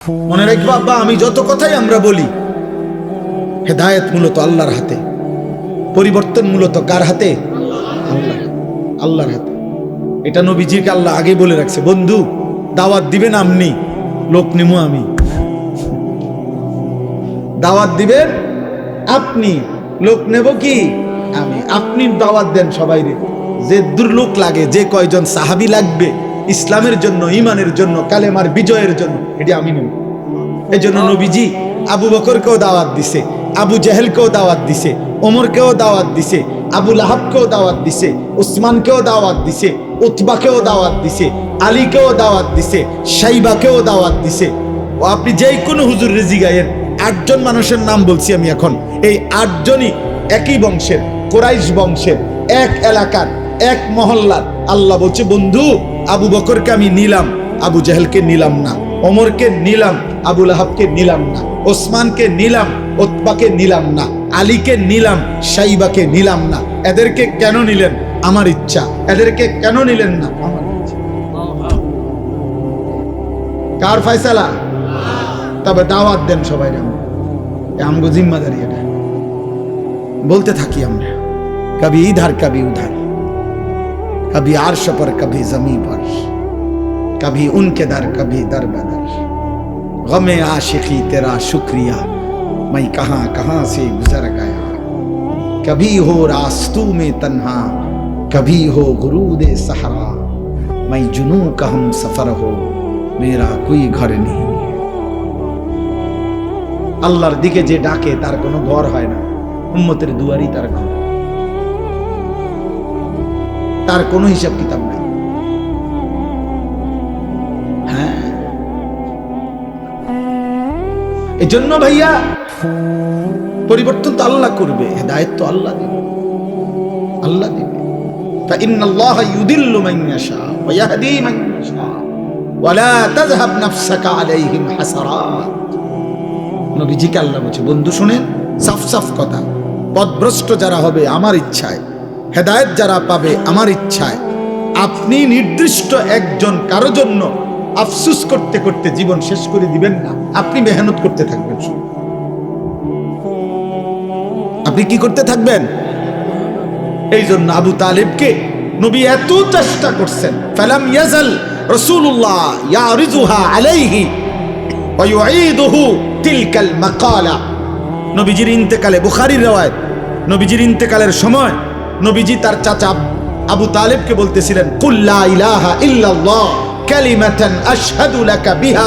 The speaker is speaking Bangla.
মনে রাখবা আব্বা, আমি যত কথাই আমরা বলি, হেদায়েত মূলত আল্লাহর হাতে, পরিবর্তন মূলত কার হাতে? আল্লাহর হাতে। এটা নবীজিকে আল্লাহ আগে বলে রাখছে, বন্ধু দাওয়াত দিবেন আপনি, লোক নিমু আমি। দাওয়াত দিবেন আপনি, লোক নেব কি আমি। আপনি দাওয়াত দেন সবাই রে, যে দূর লোক লাগে, যে কয়জন সাহাবী লাগবে ইসলামের জন্য, ইমানের জন্য, কালেমার বিজয়ের জন্য, এটি আমি নেব। এই জন্য নবীজি আবু বকরকেও দাওয়াত দিছে, আবু জেহেলকেও দাওয়াত দিছে, ওমরকেও দাওয়াত দিছে, আবু লাহাবকেও দাওয়াত দিছে, উসমানকেও দাওয়াত দিছে, উতবাকেও দাওয়াত দিছে, আলীকেও দাওয়াত দিছে, শাইবাকেও দাওয়াত দিছে। ও আপনি যেই কোনো হুজুর রেজি গায়েন, 8 জন মানুষের নাম বলছি আমি এখন, এই 8 জনই একই বংশের, কোরাইশ বংশের, এক এলাকার, এক মহল্লার। আল্লাহ বলছে, বন্ধু আবু বকরকে আমি নিলাম, আবু জেহেলকে নিলাম না, ওমরকে নিলাম, আবু লাহাবকে নিলাম না, ওসমানকে নিলাম, উতবাকে নিলাম না, আলীকে নিলাম, শাইবাকে নিলাম না। এদেরকে কেন নিলেন? আমার ইচ্ছা। এদেরকে কেন নিলেন না? আমার ইচ্ছা। কার ফয়সালা? তবে দাওয়াত দেন সবাই, আমগো জিম্মাদারি। এটা বলতে থাকি আমরা, কবি ইধার কবি উধার, कभी आर्श पर कभी जमी पर, कभी उनके दर कभी दर बदर, गमे आशिकी तेरा शुक्रिया मैं कहां कहां से गुजर गया, कभी हो रास्तू में तन्हा कभी हो गुरूदे सहरा, मैं जुनू का हम सफर हो मेरा कोई घर नहीं। আল্লাহর দিকে যে ডাকে তার কোনো ঘর হয় না, উম্মতের দুয়ারই তার ঘর, তার কোনো হিসাব কিতাব নাই। হ্যাঁ, এজন্য ভাইয়া পরিবর্তন তো আল্লাহ করবে, হেদায়েত তো আল্লাহ দিবে, আল্লাহ দিবে। ফাইন্নাল্লাহ ইউদিল্লু মান ইয়াশা ওয়া ইয়াহদি মান ইয়াশা ওয়া লা তাযহাব নাফসাকা আলাইহিম হাসারাত। নবীজিকে আল্লাহ বলছে, বন্ধু শুনেন, সাফ সাফ কথা, পথভ্রষ্ট যারা হবে আমার ইচ্ছায়, হেদায়েত যারা পাবে আমার ইচ্ছায়, আপনি নির্দিষ্ট একজন কারো জন্য আফসুস করতে করতে জীবন শেষ করে দিবেন না, আপনি মেহনত করতে থাকবেন। আপনি কি করতে থাকবেন? এই জন্য আবু তালিবকে নবী এত চেষ্টা করছেন, ফালাম ইয়াজাল রাসূলুল্লাহ ইয়ারিজুহা আলাইহি ওয়া ইউঈদুহু তিলকাল মাকালা। নবীজির ইন্তেকালে, বুখারীর riwayat, নবীজির ইন্তেকালের সময় নবীজি তার চাচা আবু তালিবকে বলতেছিলেন, কুল লা ইলাহা ইল্লাল্লাহ কালিমাতান আশহাদু লাকা বিহা